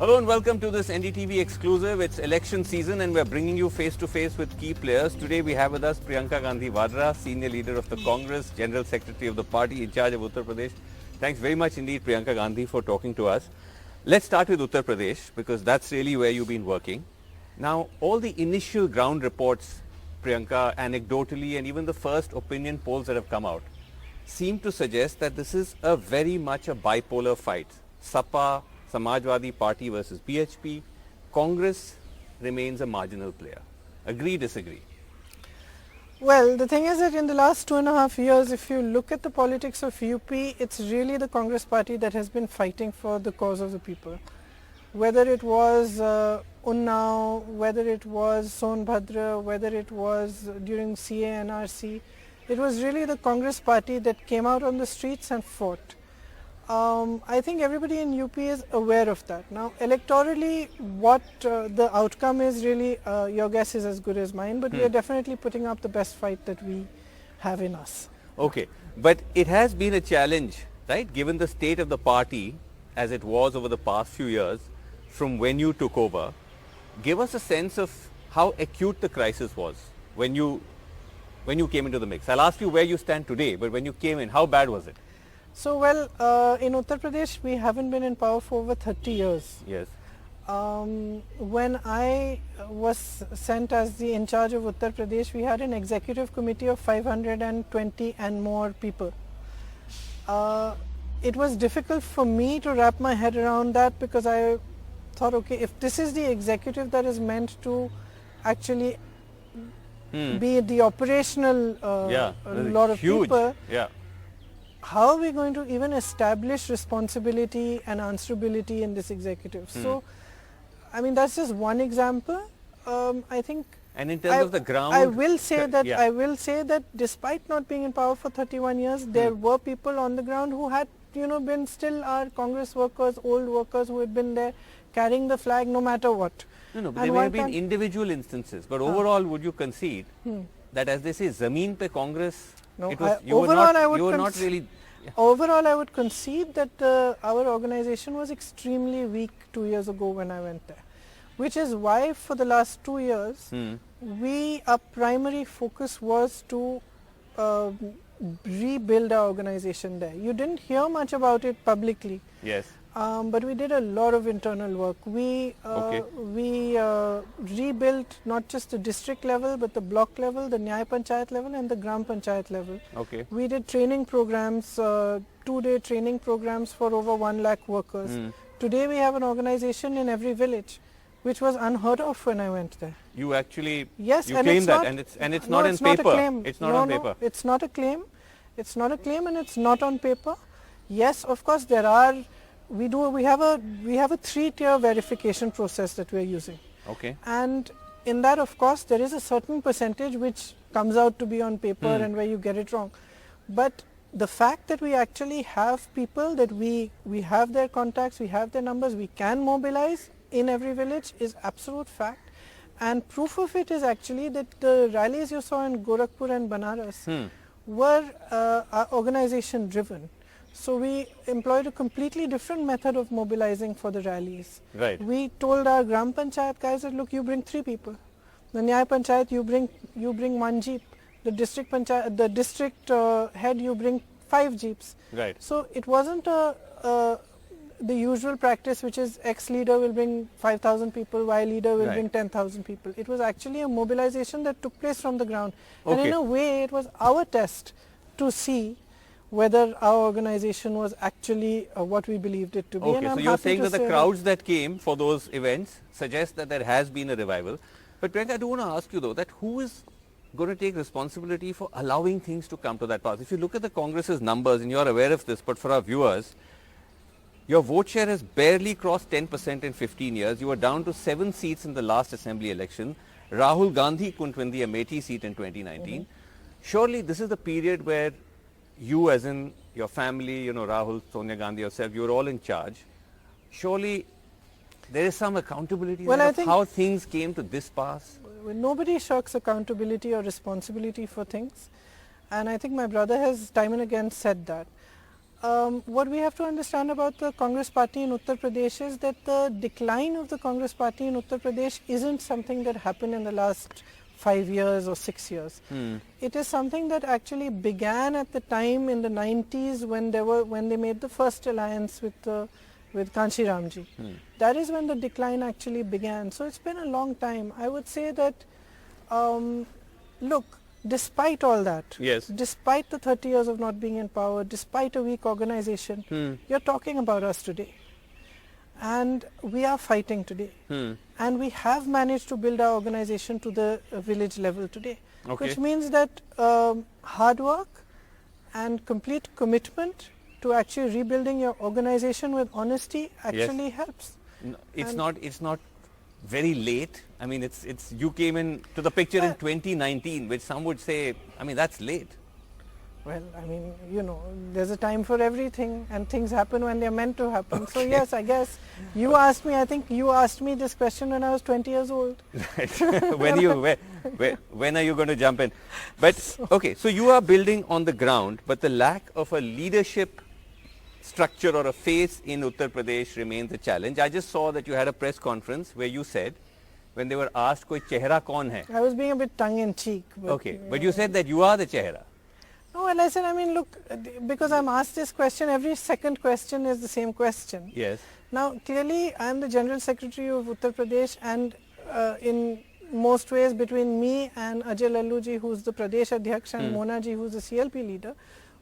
Hello and welcome to this NDTV exclusive. It's election season and we're bringing you face to face with key players. Today we have with us Priyanka Gandhi Vadra, Senior Leader of the Congress, General Secretary of the party in charge of Uttar Pradesh. Thanks very much indeed, Priyanka Gandhi, for talking to us. Let's start with Uttar Pradesh because that's really where you've been working. Now, all the initial ground reports, Priyanka, anecdotally and even the first opinion polls that have come out seem to suggest that this is a very much a bipolar fight. Sapa, Samajwadi Party versus BHP, Congress remains a marginal player. Agree, disagree? Well, the thing is that in the last 2.5 years, if you look at the politics of UP, it's really the Congress party that has been fighting for the cause of the people. Whether it was Unnao, whether it was Sonbhadra, whether it was during CA and RC, it was really the Congress party that came out on the streets and fought. I think everybody in UP is aware of that. Now, electorally, what the outcome is really, your guess is as good as mine, but we are definitely putting up the best fight that we have in us. Okay, but it has been a challenge, right, given the state of the party as it was over the past few years from when you took over. Give us a sense of how acute the crisis was when you came into the mix. I'll ask you where you stand today, but when you came in, how bad was it? So, well, in Uttar Pradesh, we haven't been in power for over 30 years. Yes. When I was sent as the in charge of Uttar Pradesh, we had an executive committee of 520 and more people. It was difficult for me to wrap my head around that because I thought, okay, if this is the executive that is meant to actually be the operational lot of huge. people, Yeah. how are we going to even establish responsibility and answerability in this executive? So, I mean, that's just one example. I think. And in terms of the ground, I will say that despite not being in power for 31 years, there were people on the ground who had, been still our Congress workers, old workers who had been there carrying the flag no matter what. No, but there may have been individual instances. But overall, would you concede that, as they say, Zameen pe Congress? No, it was, overall, I would concede that our organization was extremely weak 2 years ago when I went there, which is why for the last 2 years, our primary focus was to rebuild our organization there. You didn't hear much about it publicly. Yes. But we did a lot of internal work. We rebuilt not just the district level, but the block level, the Nyaya Panchayat level and the Gram Panchayat level. Okay. We did training programs, 2-day training programs for over 1 lakh workers. Today we have an organization in every village, which was unheard of when I went there. You actually yes, you claim that, and it's not in paper. It's not on paper. It's not a claim. It's not a claim, and it's not on paper. Yes, of course there are. We have a 3-tier verification process that we are using. Okay. And in that, of course, there is a certain percentage which comes out to be on paper and where you get it wrong. But the fact that we actually have people, that we have their contacts, we have their numbers, we can mobilize in every village is absolute fact. And proof of it is actually that the rallies you saw in Gorakhpur and Banaras were organization driven. So we employed a completely different method of mobilizing for the rallies. Right. We told our Gram Panchayat guys that, look, you bring 3 people. The Nyaya Panchayat, you bring 1 jeep. The district Panchayat, the district head, you bring 5 jeeps. Right. So it wasn't the usual practice, which is X leader will bring 5,000 people, Y leader will bring 10,000 people. It was actually a mobilization that took place from the ground. Okay. And in a way, it was our test to see whether our organization was actually what we believed it to be. Okay, so you're saying that the crowds that came for those events suggest that there has been a revival. But Priyanka, I do want to ask you though, that who is going to take responsibility for allowing things to come to that pass? If you look at the Congress's numbers, and you're aware of this, but for our viewers, your vote share has barely crossed 10% in 15 years. You were down to 7 seats in the last assembly election. Rahul Gandhi couldn't win the Amethi seat in 2019. Surely this is the period where you, as in your family, Rahul, Sonia Gandhi, yourself, you're all in charge. Surely there is some accountability of how things came to this pass. Nobody shirks accountability or responsibility for things. And I think my brother has time and again said that. what we have to understand about the Congress party in Uttar Pradesh is that the decline of the Congress party in Uttar Pradesh isn't something that happened in the last 5 years or 6 years. It is something that actually began at the time in the 90s when they made the first alliance with Kanchi Ramji. That is when the decline actually began. So it's been a long time. I would say that, look, despite all that, Yes. despite the 30 years of not being in power, despite a weak organization, you're talking about us today. And we are fighting today. And we have managed to build our organization to the village level today. Okay. Which means that hard work and complete commitment to actually rebuilding your organization with honesty actually helps. No, it's not very late. I mean, it's you came in to the picture in 2019, which some would say, I mean, that's late. Well, I mean, you know, there's a time for everything and things happen when they're meant to happen. So yes, I guess I think you asked me this question when I was 20 years old. Right. When are you going to jump in? But okay, so you are building on the ground, but the lack of a leadership structure or a face in Uttar Pradesh remains a challenge. I just saw that you had a press conference where you said, when they were asked, "Koi chehra kaun hai?" I was being a bit tongue in cheek. Okay, but you said that you are the chehra. No, and I said, I mean, look, because I'm asked this question, every second question is the same question. Yes. Now, clearly, I am the General Secretary of Uttar Pradesh, and in most ways between me and Ajay Lalluji, who's the Pradesh Adhyaksh, and Mona ji, who's the CLP leader,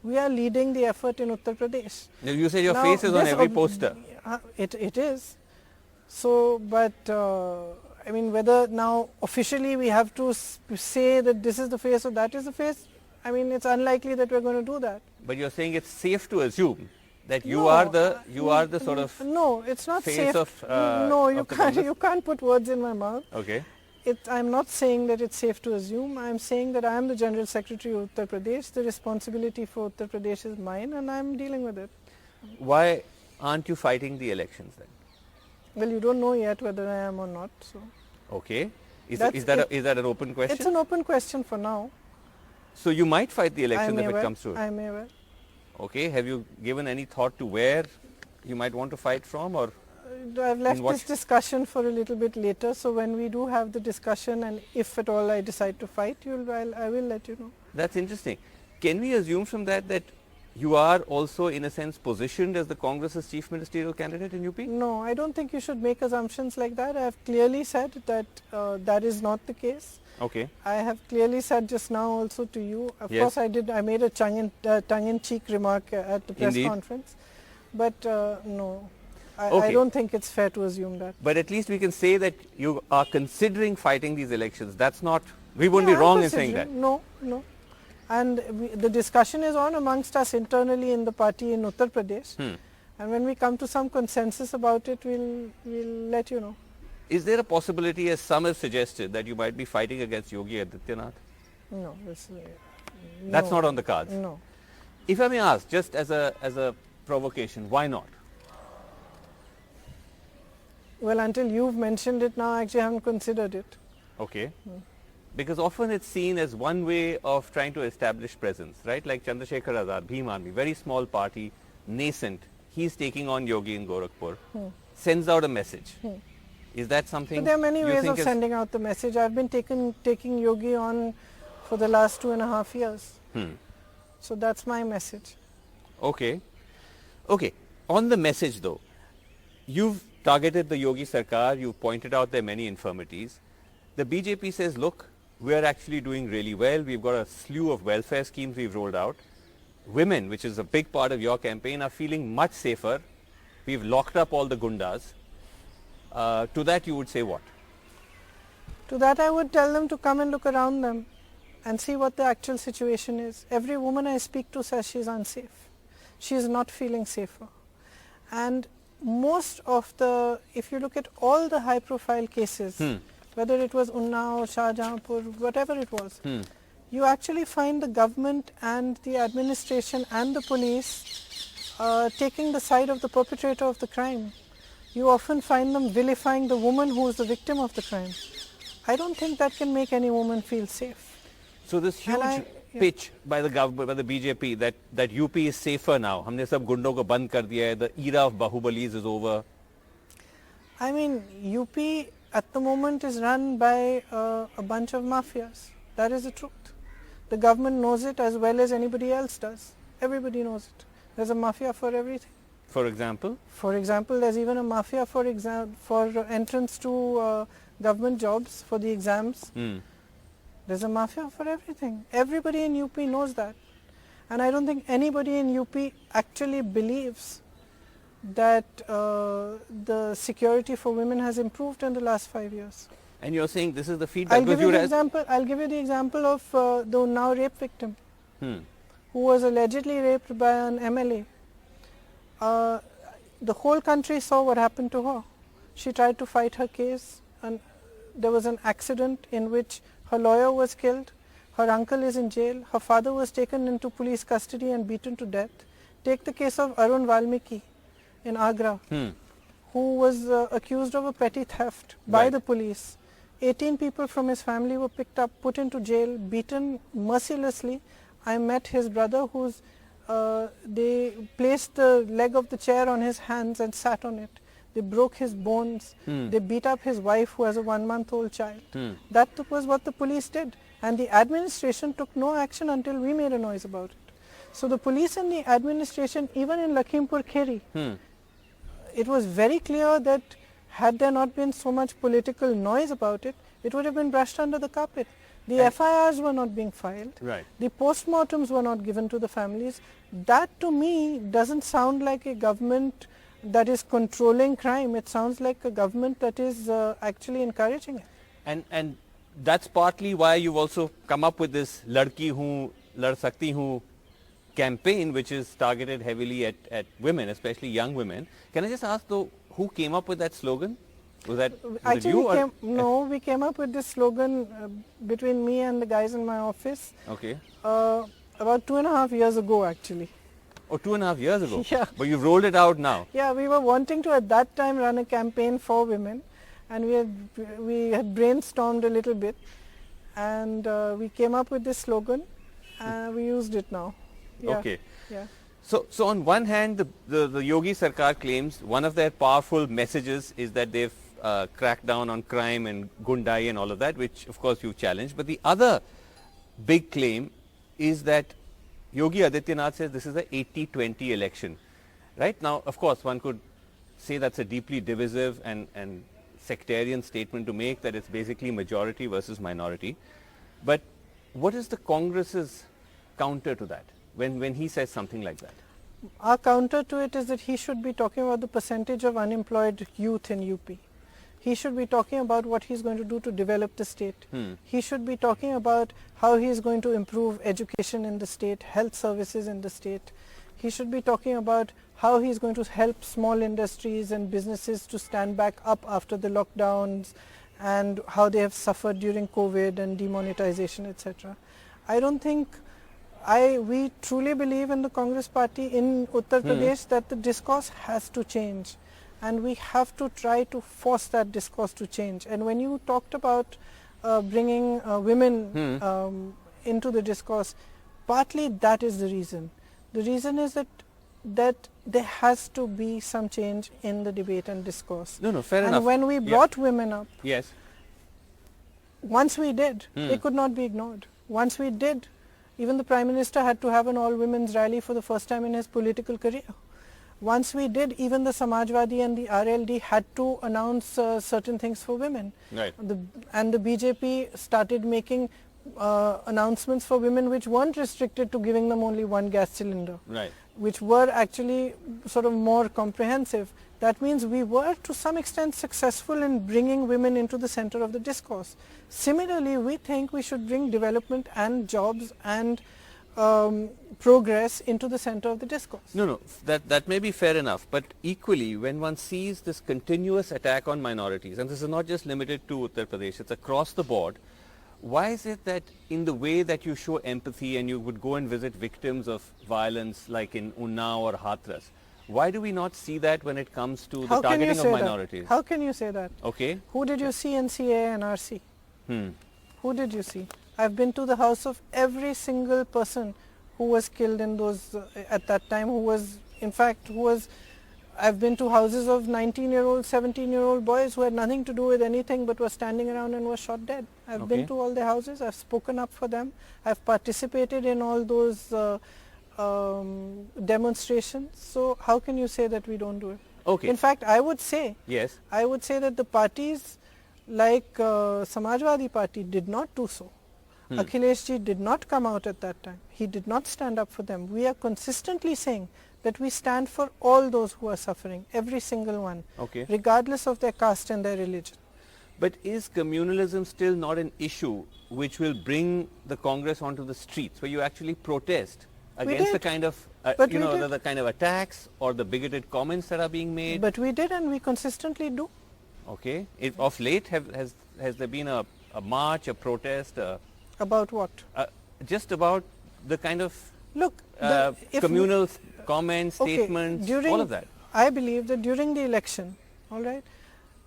we are leading the effort in Uttar Pradesh. Now, you say your Now, face is on this every poster. It is. So, but I mean, whether now officially we have to say that this is the face or that is the face, I mean, it's unlikely that we're going to do that. But you're saying it's safe to assume that you No, are the sort of no, it's not face safe. of No, you of the can't. Congress? You can't put words in my mouth. Okay. I'm not saying that it's safe to assume. I'm saying that I am the General Secretary of Uttar Pradesh. The responsibility for Uttar Pradesh is mine, and I'm dealing with it. Why aren't you fighting the elections then? Well, you don't know yet whether I am or not. So Okay. Is That's that it. is that an open question? it's an open question for now. So you might fight the I election may if it well. comes to it. I may well. Okay. Have you given any thought to where you might want to fight from, or I've left what- this discussion for a little bit later. So when we do have the discussion, and if at all I decide to fight, I will let you know. that's interesting. Can we assume from that you are also in a sense positioned as the Congress's chief ministerial candidate in UP? No, I don't think you should make assumptions like that. I have clearly said that that is not the case. Okay. I have clearly said just now also to you. Of Yes. course, I did. I made a tongue-in-cheek remark at the press Indeed. conference, but no, I Okay. don't think it's fair to assume that. But at least we can say that you are considering fighting these elections. That's not, we won't Yeah, be I'm wrong in saying that. considering. No. And the discussion is on amongst us internally in the party in Uttar Pradesh. And when we come to some consensus about it, we'll let you know. Is there a possibility, as some have suggested, that you might be fighting against Yogi Adityanath? No, That's no, not on the cards. No. If I may ask, just as a provocation, why not? Well, until you've mentioned it now, actually I haven't considered it. Okay. Because often it's seen as one way of trying to establish presence, right? Like Chandrasekhar Azad, Bhim Army, very small party, nascent. He's taking on Yogi in Gorakhpur, sends out a message. Is that something But there are many you ways think of is- sending out the message. I've been taking Yogi on for the last 2.5 years. So that's my message. Okay. Okay. On the message though, you've targeted the Yogi Sarkar, you've pointed out there are many infirmities. The BJP says, look, we are actually doing really well. We've got a slew of welfare schemes we've rolled out. Women, which is a big part of your campaign, are feeling much safer. We've locked up all the gundas. To that you would say what? To that I would tell them to come and look around them and see what the actual situation is. Every woman I speak to says she's unsafe. She is not feeling safer. And most of if you look at all the high profile cases, whether it was Unnao, Shahjahanpur, whatever it was, you actually find the government and the administration and the police taking the side of the perpetrator of the crime. You often find them vilifying the woman who is the victim of the crime. I don't think that can make any woman feel safe. So this huge... pitch by the government, by the BJP, that UP is safer now. हमने सब गुंडों को बंद कर दिया है. The era of Bahubalis is over. I mean, UP at the moment is run by a bunch of mafias. That is the truth. The government knows it as well as anybody else does. Everybody knows it. There's a mafia for everything. For example? For example, there's even a mafia for entrance to government jobs, for the exams. There's a mafia for everything. Everybody in UP knows that. And I don't think anybody in UP actually believes that the security for women has improved in the last 5 years. And you're saying this is the feedback? I'll give you the example of the Unnao rape victim who was allegedly raped by an MLA. The whole country saw what happened to her. She tried to fight her case, and there was an accident in which her lawyer was killed, her uncle is in jail, her father was taken into police custody and beaten to death. Take the case of Arun Valmiki in Agra, who was accused of a petty theft by the police. 18 people from his family were picked up, put into jail, beaten mercilessly. I met his brother they placed the leg of the chair on his hands and sat on it. They broke his bones. They beat up his wife who has a 1-month-old child. That was what the police did. And the administration took no action until we made a noise about it. So the police and the administration, even in Lakhimpur Kheri, it was very clear that had there not been so much political noise about it, it would have been brushed under the carpet. The FIRs were not being filed. Right. The postmortems were not given to the families. That to me doesn't sound like a government that is controlling crime. It sounds like a government that is actually encouraging it. And that's partly why you've also come up with this Ladki Hu, Lad Sakti Hu campaign, which is targeted heavily at women, especially young women. Can I just ask though, who came up with that slogan? Was it you? We came up with this slogan between me and the guys in my office. Okay. About 2.5 years ago, actually. Oh, 2.5 years ago? Yeah. But you've rolled it out now? Yeah, we were wanting to at that time run a campaign for women, and we had brainstormed a little bit, and we came up with this slogan, and we used it now. Yeah. Okay. Yeah. So on one hand, the Yogi Sarkar claims one of their powerful messages is that they've cracked down on crime and gundai and all of that, which of course you've challenged. But the other big claim is that Yogi Adityanath says this is a 80-20 election. Right now, of course, one could say that's a deeply divisive and sectarian statement to make, that it's basically majority versus minority. But what is the Congress's counter to that when he says something like that? Our counter to it is that he should be talking about the percentage of unemployed youth in UP. He should be talking about what he's going to do to develop the state. He should be talking about how he is going to improve education in the state, health services in the state. He should be talking about how he is going to help small industries and businesses to stand back up after the lockdowns and how they have suffered during COVID and demonetization, etc. I don't think we truly believe in the Congress party in Uttar Pradesh that the discourse has to change. And we have to try to force that discourse to change. And when you talked about bringing women into the discourse, partly that is the reason. The reason is that there has to be some change in the debate and discourse. No, fair enough. And when we brought women up, yes, once we did, they could not be ignored. Once we did, even the Prime Minister had to have an all-women's rally for the first time in his political career. Once we did, even the Samajwadi and the RLD had to announce certain things for women. Right. And the BJP started making announcements for women which weren't restricted to giving them only one gas cylinder. Right. Which were actually sort of more comprehensive. That means we were to some extent successful in bringing women into the center of the discourse. Similarly, we think we should bring development and jobs and progress into the center of the discourse. No, that may be fair enough, but equally when one sees this continuous attack on minorities, and this is not just limited to Uttar Pradesh, it's across the board, why is it that in the way that you show empathy and you would go and visit victims of violence like in Unnao or Hathras, why do we not see that when it comes to the targeting of minorities? How can you say that? Okay. Who did you see in CA and RC? Who did you see? I've been to the house of every single person who was killed in those, at that time, I've been to houses of 19-year-old, 17-year-old boys who had nothing to do with anything but were standing around and were shot dead. I've been to all their houses, I've spoken up for them, I've participated in all those demonstrations. So how can you say that we don't do it? Okay. In fact, I would say Yes. that the parties like Samajwadi Party did not do so. Akhilesh ji did not come out at that time. He did not stand up for them. We are consistently saying that we stand for all those who are suffering, every single one, Okay. regardless of their caste and their religion. But is communalism still not an issue which will bring the Congress onto the streets, where you actually protest against the did. kind of But we did. the kind of attacks or the bigoted comments that are being made? But we did, and we consistently do. Okay. Of late, has there been a march, a protest, About what? just about the kind of Look, communal comments, Okay, statements, all of that? I believe that during the election, all right,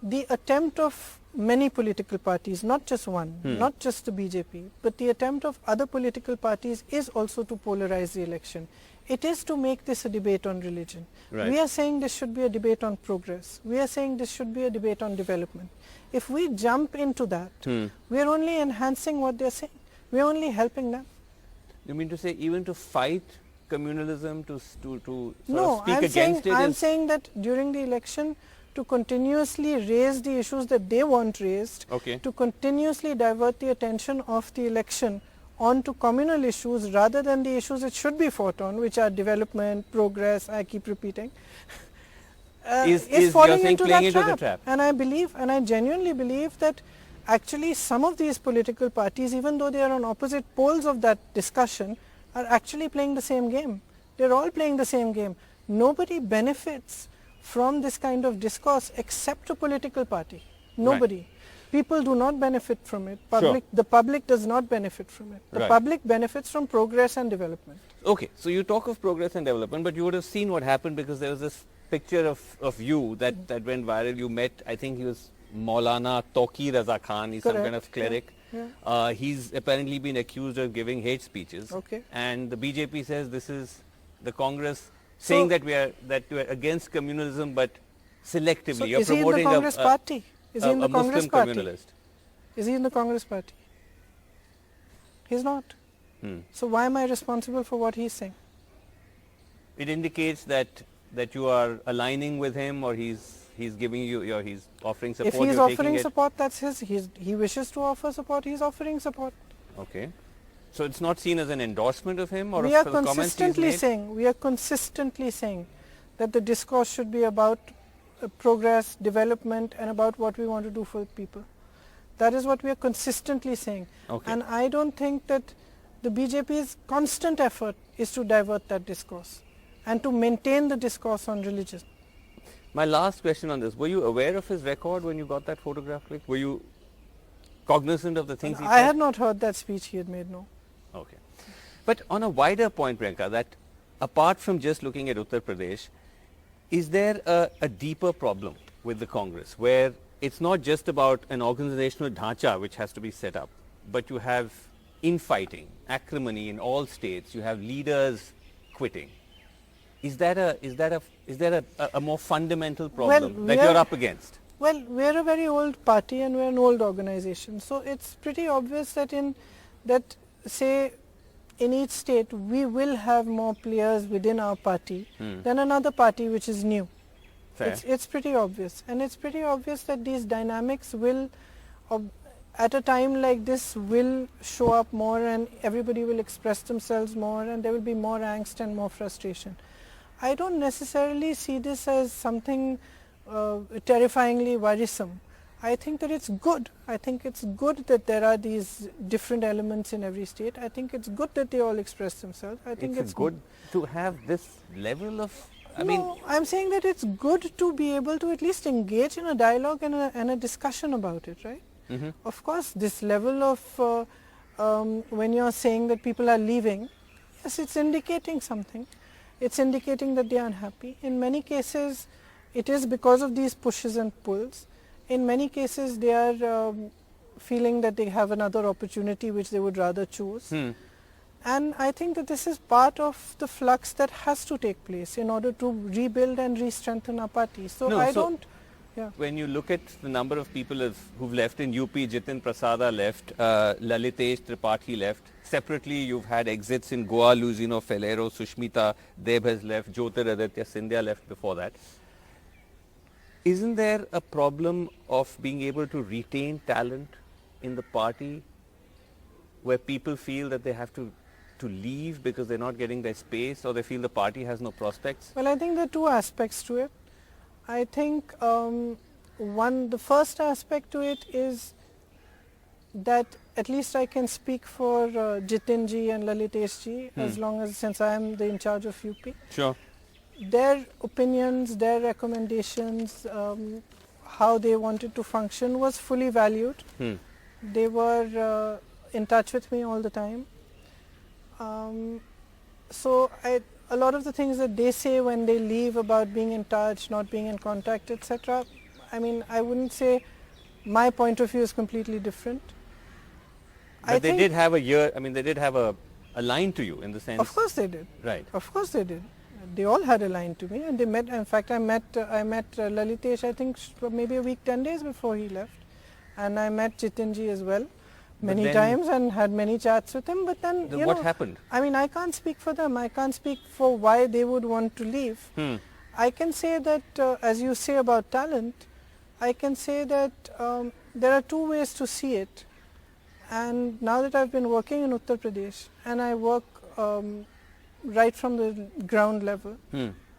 the attempt of many political parties, not just one, not just the BJP, but the attempt of other political parties is also to polarize the election. It is to make this a debate on religion. Right. We are saying this should be a debate on progress. We are saying this should be a debate on development. If we jump into that, we are only enhancing what they are saying. We are only helping them. You mean to say even to fight communalism, to sort No, of speak against it? I'm is- saying that during the election, to continuously raise the issues that they want raised, Okay. to continuously divert the attention of the election onto communal issues rather than the issues it should be fought on, which are development, progress, I keep repeating, Is falling you're saying into playing that into trap. the trap? And I believe, and I genuinely believe that actually some of these political parties, even though they are on opposite poles of that discussion, are actually playing the same game. They're all playing the same game. Nobody benefits from this kind of discourse except a political party. Nobody. People do not benefit from it. The public does not benefit from it. The Right. public benefits from progress and development. Okay, so you talk of progress and development, but you would have seen what happened, because there was this picture of you that went viral. You met, I think he was Maulana Toki Raza Khan, he's some Correct. kind of cleric. Yeah. He's apparently been accused of giving hate speeches. Okay. And the BJP says this is the Congress saying that we are against communalism, but selectively. So You're is he in the promoting Congress party? Is he in the a Muslim Congress party? communalist. Is he in the Congress party? He's not. So why am I responsible for what he's saying? It indicates that you are aligning with him, or he's giving you he's offering support. If he's you're taking offering it. support, that's he wishes to offer support, he's offering support. Okay. So it's not seen as an endorsement of him, or We of are the comments he's consistently saying that the discourse should be about progress, development, and about what we want to do for people. That is what we are consistently saying. Okay. And I don't think that the BJP's constant effort is to divert that discourse and to maintain the discourse on religion. My last question on this: were you aware of his record when you got that photograph clicked? Were you cognizant of the things he I said? had not heard that speech he had made, no. Okay. But on a wider point, Priyanka, that apart from just looking at Uttar Pradesh, is there a deeper problem with the Congress, where it's not just about an organizational dhacha which has to be set up, but you have infighting, acrimony in all states, you have leaders quitting? Is there a more fundamental problem that you're up against? Well, we're a very old party and we're an old organization. So it's pretty obvious that say in each state we will have more players within our party than another party which is new. Fair. It's pretty obvious, and it's pretty obvious that these dynamics will at a time like this will show up more, and everybody will express themselves more, and there will be more angst and more frustration. I don't necessarily see this as something terrifyingly worrisome. I think that it's good. I think it's good that there are these different elements in every state. I think it's good that they all express themselves. I think it's good to have this level of, I'm saying that it's good to be able to at least engage in a dialogue and a discussion about it, right? Of course, this level of when you're saying that people are leaving, yes, it's indicating something. It's indicating that they are unhappy. In many cases, it is because of these pushes and pulls. In many cases, they are feeling that they have another opportunity which they would rather choose. And I think that this is part of the flux that has to take place in order to rebuild and re-strengthen our party. So No, I so don't... Yeah. When you look at the number of people who've left in UP, Jitin Prasada left, Lalitesh Tripathi left. Separately, you've had exits in Goa, Luzino, Felero, Sushmita, Deb has left, Jyotiraditya Scindia left before that. Isn't there a problem of being able to retain talent in the party where people feel that they have to leave because they're not getting their space, or they feel the party has no prospects? Well, I think there are two aspects to it. I think the first aspect to it is that at least I can speak for Jitin ji and Lalitesh ji, since I am in charge of UP. Sure. Their opinions, their recommendations, how they wanted to function was fully valued. They were in touch with me all the time. So a lot of the things that they say when they leave about being in touch, not being in contact, etc. I mean, I wouldn't say my point of view is completely different. But they did have they did have a line to you in the sense. Of course they did. Right. Of course they did. They all had a line to me, and they met. In fact, I met Lalitesh, I think maybe a week, 10 days before he left, and I met Jitin ji as well many times and had many chats with him. But then, what happened? I mean, I can't speak for them. I can't speak for why they would want to leave. I can say that, as you say about talent, I can say that there are two ways to see it. And now that I've been working in Uttar Pradesh, and I work right from the ground level,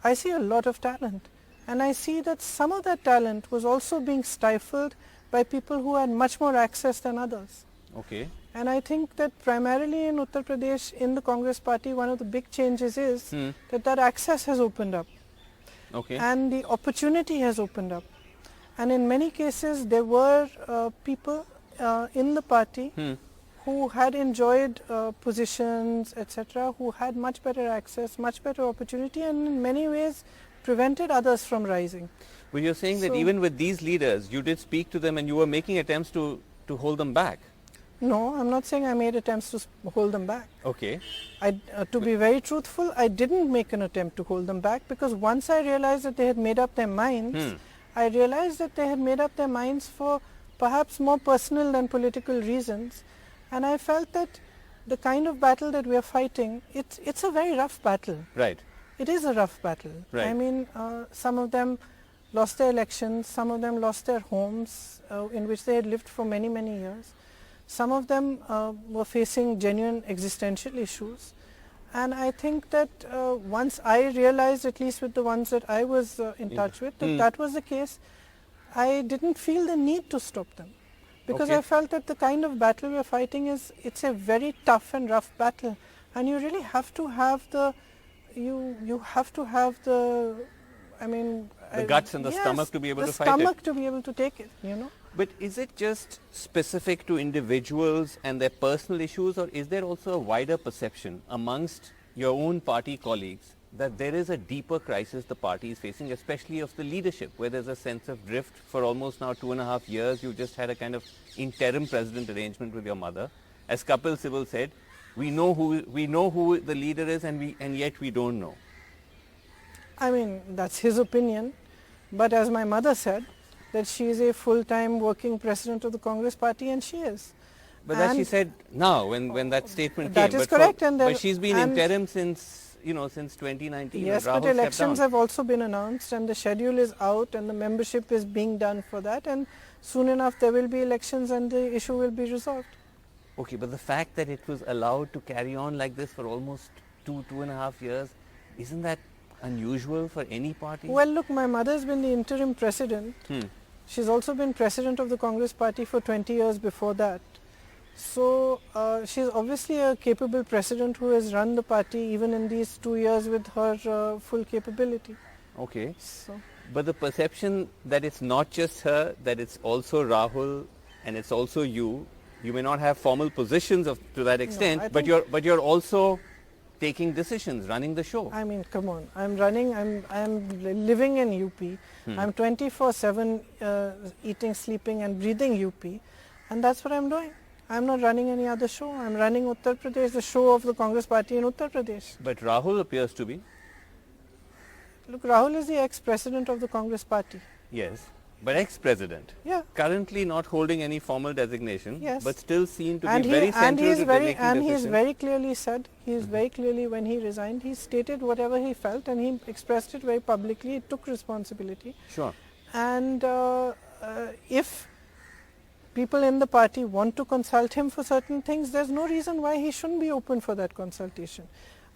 I see a lot of talent. And I see that some of that talent was also being stifled by people who had much more access than others. Okay. And I think that primarily in Uttar Pradesh, in the Congress party, one of the big changes is that access has opened up. Okay. And the opportunity has opened up. And in many cases, there were people in the party who had enjoyed positions, etc., who had much better access, much better opportunity, and in many ways prevented others from rising. But you're saying that even with these leaders, you did speak to them and you were making attempts to hold them back. No, I'm not saying I made attempts to hold them back. Okay. To be very truthful, I didn't make an attempt to hold them back, because once I realized that they had made up their minds, I realized that they had made up their minds for perhaps more personal than political reasons, and I felt that the kind of battle that we are fighting, it's a very rough battle. Right. It is a rough battle. Right. I mean, some of them lost their elections, some of them lost their homes in which they had lived for many, many years. Some of them were facing genuine existential issues. And I think that once I realized, at least with the ones that I was in touch with, that was the case, I didn't feel the need to stop them. Because I felt that the kind of battle we're fighting it's a very tough and rough battle. And you really have to have the, you have to have the, the guts and the stomach to be able to fight it. The stomach to be able to take it, But is it just specific to individuals and their personal issues, or is there also a wider perception amongst your own party colleagues that there is a deeper crisis the party is facing, especially of the leadership, where there's a sense of drift? For almost now 2.5 years, you just had a kind of interim president arrangement with your mother. As Kapil Sibal said, we know who the leader is, and yet we don't know. I mean, that's his opinion. But as my mother said, that she is a full-time working president of the Congress party, and she is. But that she said now, when that statement that came. Is correct. But she's been interim since 2019. Yes, but elections have also been announced, and the schedule is out, and the membership is being done for that, and soon enough there will be elections and the issue will be resolved. Okay, but the fact that it was allowed to carry on like this for almost 2.5 years, isn't that unusual for any party? Well, look, my mother has been the interim president. She's also been president of the Congress party for 20 years before that. So she's obviously a capable president who has run the party even in these 2 years with her full capability. Okay. So. But the perception that it's not just her, that it's also Rahul and it's also you may not have formal positions to that extent, no, but you're also taking decisions, running the show. I mean, come on. I'm living in UP. I'm 24/7 eating, sleeping and breathing UP. And that's what I'm doing. I'm not running any other show. I'm running Uttar Pradesh, the show of the Congress party in Uttar Pradesh. But Rahul appears to be. Look, Rahul is the ex-president of the Congress party. Yes. But ex-president. Yeah. Currently not holding any formal designation. Yes. But still seen to be very central to making decisions. And he's very clearly said, very clearly when he resigned, he stated whatever he felt and he expressed it very publicly. He took responsibility. Sure. And if people in the party want to consult him for certain things, there's no reason why he shouldn't be open for that consultation.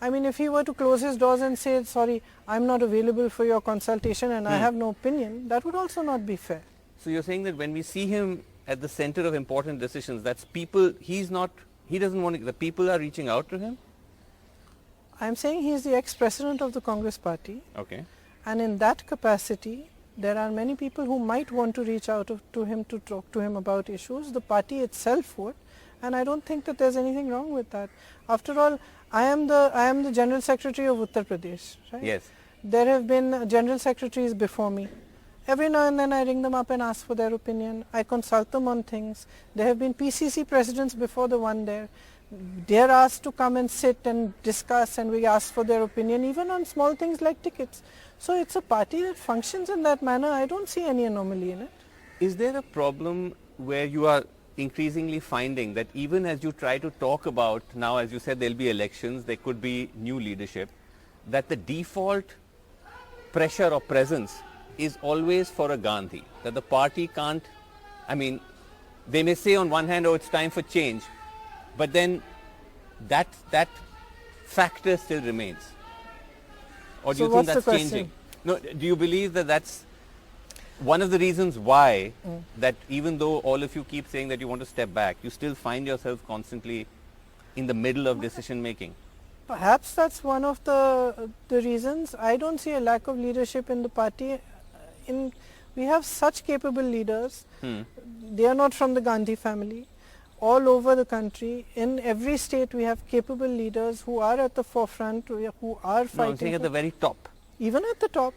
I mean, if he were to close his doors and say, sorry, I'm not available for your consultation and I have no opinion, that would also not be fair. So you're saying that when we see him at the center of important decisions, that's people, he doesn't want to, the people are reaching out to him? I'm saying he is the ex-president of the Congress party. Okay. And in that capacity, there are many people who might want to reach out to him to talk to him about issues. The party itself would. And I don't think that there's anything wrong with that. After all, I am the General Secretary of Uttar Pradesh, right? Yes. There have been General Secretaries before me. Every now and then I ring them up and ask for their opinion. I consult them on things. There have been PCC presidents before the one there. They are asked to come and sit and discuss and we ask for their opinion even on small things like tickets. So it's a party that functions in that manner. I don't see any anomaly in it. Is there a problem where you are increasingly finding that even as you try to talk about, now as you said there'll be elections, there could be new leadership, that the default pressure or presence is always for a Gandhi, that the party can't, I mean, they may say on one hand, oh, it's time for change, but then that factor still remains. Or do you think that's changing? No, do you believe that that's one of the reasons why that even though all of you keep saying that you want to step back, you still find yourself constantly in the middle of decision making? Perhaps that's one of the reasons. I don't see a lack of leadership in the party. We have such capable leaders. They are not from the Gandhi family. All over the country, in every state, we have capable leaders who are at the forefront, who are fighting. No, I'm saying at the very top. Even at the top,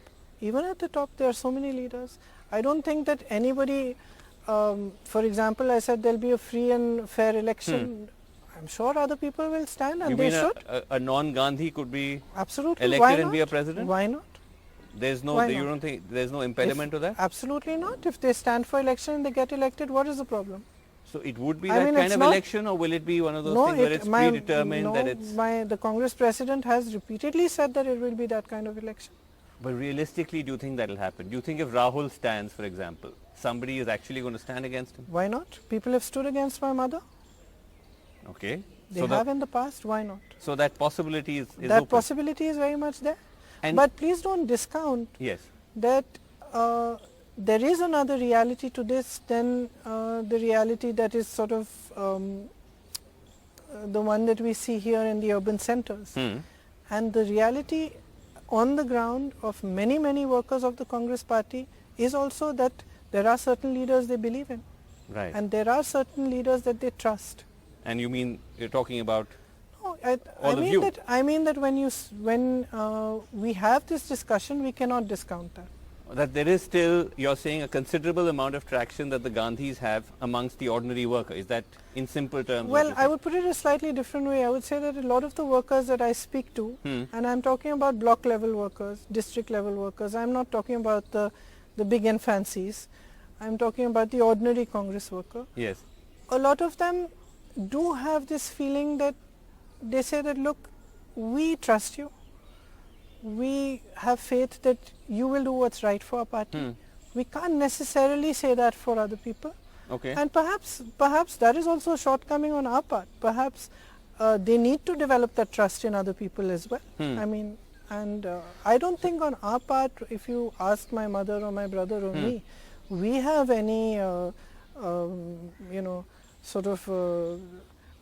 there are so many leaders. I don't think that anybody, for example, I said there'll be a free and fair election. I'm sure other people will stand and they should. A non-Gandhi could be absolutely elected and be a president? Why not? There's no, you don't think there's no impediment to that? Absolutely not. If they stand for election and they get elected, what is the problem? So it would be that kind of election, or will it be one of those things where it's predetermined that it's... The Congress president has repeatedly said that it will be that kind of election. But realistically, do you think that will happen? Do you think if Rahul stands, for example, somebody is actually going to stand against him? Why not? People have stood against my mother. Okay. They have in the past, why not? So that possibility is that open. Possibility is very much there. But please don't discount that there is another reality to this than the reality that is sort of the one that we see here in the urban centers. And the reality on the ground of many, many workers of the Congress party is also that there are certain leaders they believe in. Right. And there are certain leaders that they trust. And you mean, you're talking about I mean that when we have this discussion, we cannot discount that. That there is still, you're saying, a considerable amount of traction that the Gandhis have amongst the ordinary worker. Is that in simple terms? Well, I would put it a slightly different way. I would say that a lot of the workers that I speak to, and I'm talking about block level workers, district level workers, I'm not talking about the big and fancies. I'm talking about the ordinary Congress worker. Yes. A lot of them do have this feeling that they say that, look, we trust you. We have faith that you will do what's right for our party. We can't necessarily say that for other people. Okay. And perhaps that is also a shortcoming on our part. Perhaps they need to develop that trust in other people as well. I mean, and I don't think on our part, if you ask my mother or my brother or me, we have any, sort of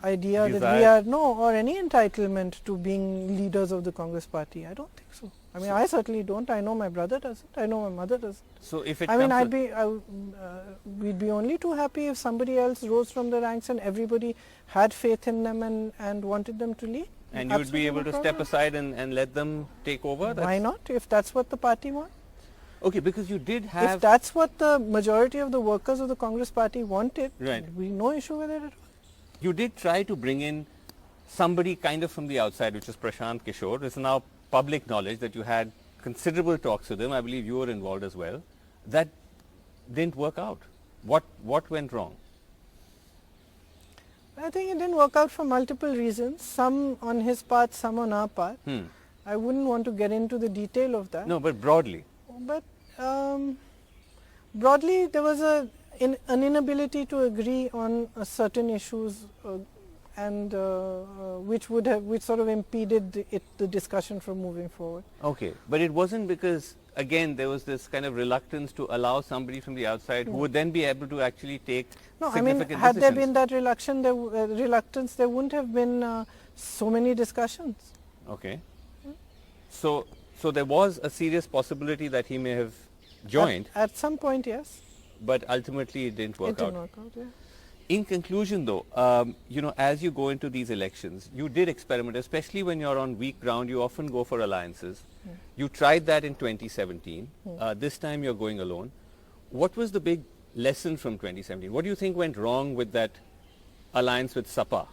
idea that we are, or any entitlement to being leaders of the Congress party. I don't think so. I mean, I certainly don't. I know my brother doesn't. I know my mother doesn't. So if it we'd be only too happy if somebody else rose from the ranks and everybody had faith in them and wanted them to lead. And you would be able to step aside and let them take over? Why not, if that's what the party wants? Okay, because you did have... If that's what the majority of the workers of the Congress party wanted, Right. we no issue with it at all. You did try to bring in somebody kind of from the outside, which is Prashant Kishore. It's now public knowledge that you had considerable talks with him. I believe you were involved as well. That didn't work out. What went wrong? I think it didn't work out for multiple reasons, some on his part, some on our part. I wouldn't want to get into the detail of that. No, but broadly. But broadly, there was an inability to agree on certain issues, and which sort of impeded the discussion from moving forward. Okay, but it wasn't because, again, there was this kind of reluctance to allow somebody from the outside who would then be able to actually take significant had there decisions. been that reluctance, there wouldn't have been so many discussions. Okay. So there was a serious possibility that he may have joined, At some point, yes. but ultimately it didn't work It didn't out. work out, yeah. In conclusion though, as you go into these elections, you did experiment, especially when you're on weak ground, you often go for alliances. You tried that in 2017. This time you're going alone. What was the big lesson from 2017? What do you think went wrong with that alliance with Sapa?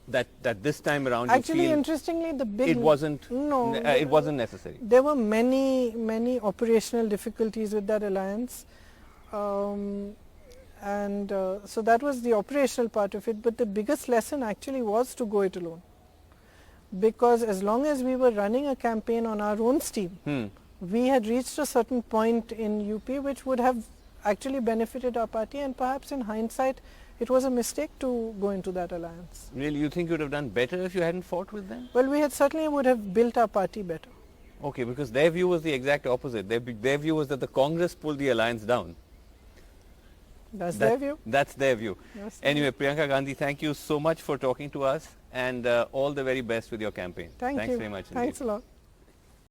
That this time around Actually, you feel interestingly, the big... it wasn't it wasn't necessary. There were many operational difficulties with that alliance. So that was the operational part of it, but the biggest lesson actually was to go it alone. Because as long as we were running a campaign on our own steam, we had reached a certain point in UP which would have actually benefited our party, and perhaps in hindsight it was a mistake to go into that alliance. Really, you think you would have done better if you hadn't fought with them? Well, we had certainly would have built our party better. Okay, because their view was the exact opposite. Their view was that the Congress pulled the alliance down. That's their view. That's their view. Yes. Anyway, Priyanka Gandhi, thank you so much for talking to us, and all the very best with your campaign. Thanks Thanks very much indeed. Thanks a lot.